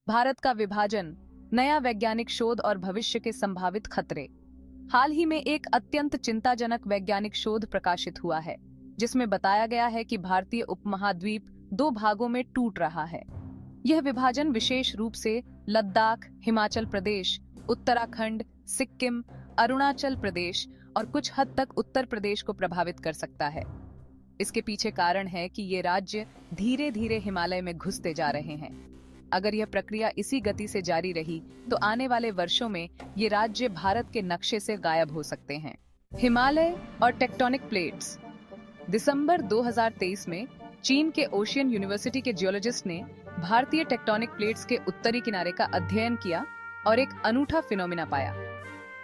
भारत का विभाजन, नया वैज्ञानिक शोध और भविष्य के संभावित खतरे। हाल ही में एक अत्यंत चिंताजनक वैज्ञानिक शोध प्रकाशित हुआ है, जिसमें बताया गया है कि भारतीय उपमहाद्वीप दो भागों में टूट रहा है। यह विभाजन विशेष रूप से लद्दाख, हिमाचल प्रदेश, उत्तराखंड, सिक्किम, अरुणाचल प्रदेश और कुछ हद तक उत्तर प्रदेश को प्रभावित कर सकता है। इसके पीछे कारण है कि ये राज्य धीरे धीरे हिमालय में घुसते जा रहे हैं। अगर यह प्रक्रिया इसी गति से जारी रही तो आने वाले वर्षों में ये राज्य भारत के नक्शे से गायब हो सकते हैं। हिमालय और टेक्टोनिक प्लेट्स। दिसंबर 2023 में चीन के ओशियन यूनिवर्सिटी के जियोलॉजिस्ट ने भारतीय टेक्टोनिक प्लेट्स के उत्तरी किनारे का अध्ययन किया और एक अनूठा फिनोमिना पाया।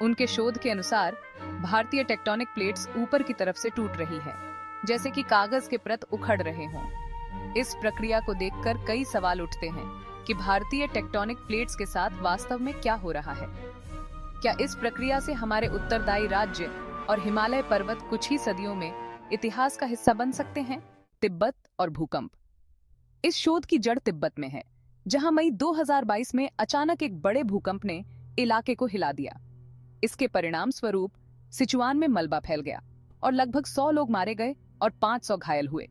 उनके शोध के अनुसार भारतीय टेक्टोनिक प्लेट्स ऊपर की तरफ से टूट रही है, जैसे कि कागज के परत उखड़ रहे हों। इस प्रक्रिया को देखकर कई सवाल उठते हैं कि भारतीय टेक्टोनिक प्लेट्स के साथ वास्तव में क्या हो रहा है। क्या इस प्रक्रिया से हमारे उत्तरदायी राज्य और हिमालय पर्वत कुछ ही सदियों में इतिहास का हिस्सा बन सकते हैं? तिब्बत और भूकंप। इस शोध की जड़ तिब्बत में है, जहां मई 2022 में अचानक एक बड़े भूकंप ने इलाके को हिला दिया। इसके परिणाम स्वरूप सिचुआन में मलबा फैल गया और लगभग 100 लोग मारे गए और 500 घायल हुए।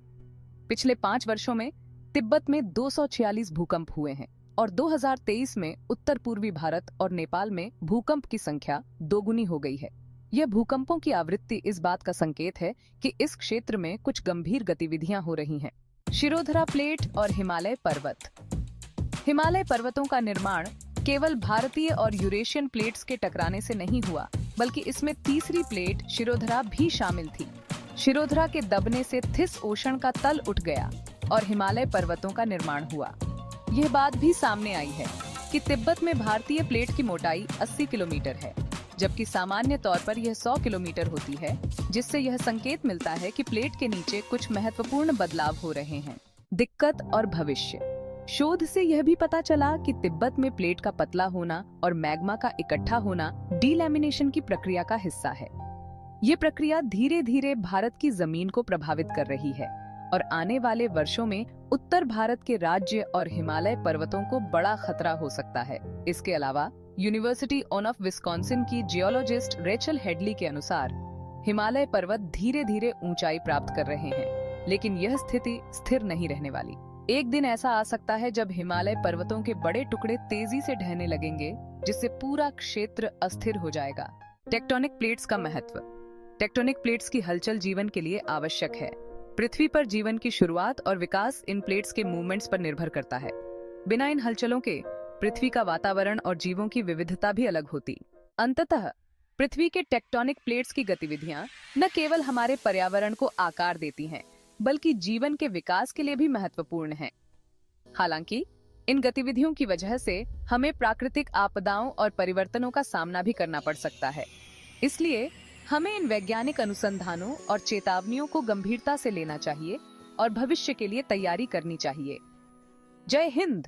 पिछले 5 वर्षों में तिब्बत में 246 भूकंप हुए हैं और 2023 में उत्तर पूर्वी भारत और नेपाल में भूकंप की संख्या दोगुनी हो गई है। यह भूकंपों की आवृत्ति इस बात का संकेत है कि इस क्षेत्र में कुछ गंभीर गतिविधियां हो रही हैं। शिरोधरा प्लेट और हिमालय पर्वत। हिमालय पर्वतों का निर्माण केवल भारतीय और यूरेशियन प्लेट्स के टकराने से नहीं हुआ, बल्कि इसमें तीसरी प्लेट शिरोधरा भी शामिल थी। शिरोधरा के दबने से थिस ओशन का तल उठ गया और हिमालय पर्वतों का निर्माण हुआ। यह बात भी सामने आई है कि तिब्बत में भारतीय प्लेट की मोटाई 80 किलोमीटर है, जबकि सामान्य तौर पर यह 100 किलोमीटर होती है, जिससे यह संकेत मिलता है कि प्लेट के नीचे कुछ महत्वपूर्ण बदलाव हो रहे हैं। दिक्कत और भविष्य। शोध से यह भी पता चला कि तिब्बत में प्लेट का पतला होना और मैग्मा का इकट्ठा होना डीलैमिनेशन की प्रक्रिया का हिस्सा है। ये प्रक्रिया धीरे धीरे भारत की जमीन को प्रभावित कर रही है और आने वाले वर्षों में उत्तर भारत के राज्य और हिमालय पर्वतों को बड़ा खतरा हो सकता है। इसके अलावा यूनिवर्सिटी ऑफ विस्कॉन्सिन की जियोलॉजिस्ट रेचल हेडली के अनुसार हिमालय पर्वत धीरे धीरे ऊंचाई प्राप्त कर रहे हैं, लेकिन यह स्थिति स्थिर नहीं रहने वाली। एक दिन ऐसा आ सकता है जब हिमालय पर्वतों के बड़े टुकड़े तेजी से ढहने लगेंगे, जिससे पूरा क्षेत्र अस्थिर हो जाएगा। टेक्टोनिक प्लेट्स का महत्व। टेक्टोनिक प्लेट्स की हलचल जीवन के लिए आवश्यक है। पृथ्वी पर जीवन की शुरुआत और विकास इन प्लेट्स के मूवमेंट्स पर निर्भर करता है। बिना इन हलचलों के पृथ्वी का वातावरण और जीवों की विविधता भी अलग होती। अंततः पृथ्वी के टेक्टोनिक प्लेट्स की गतिविधियां न केवल हमारे पर्यावरण को आकार देती हैं, बल्कि जीवन के विकास के लिए भी महत्वपूर्ण हैं। हालांकि इन गतिविधियों की वजह से हमें प्राकृतिक आपदाओं और परिवर्तनों का सामना भी करना पड़ सकता है। इसलिए हमें इन वैज्ञानिक अनुसंधानों और चेतावनियों को गंभीरता से लेना चाहिए और भविष्य के लिए तैयारी करनी चाहिए। जय हिंद।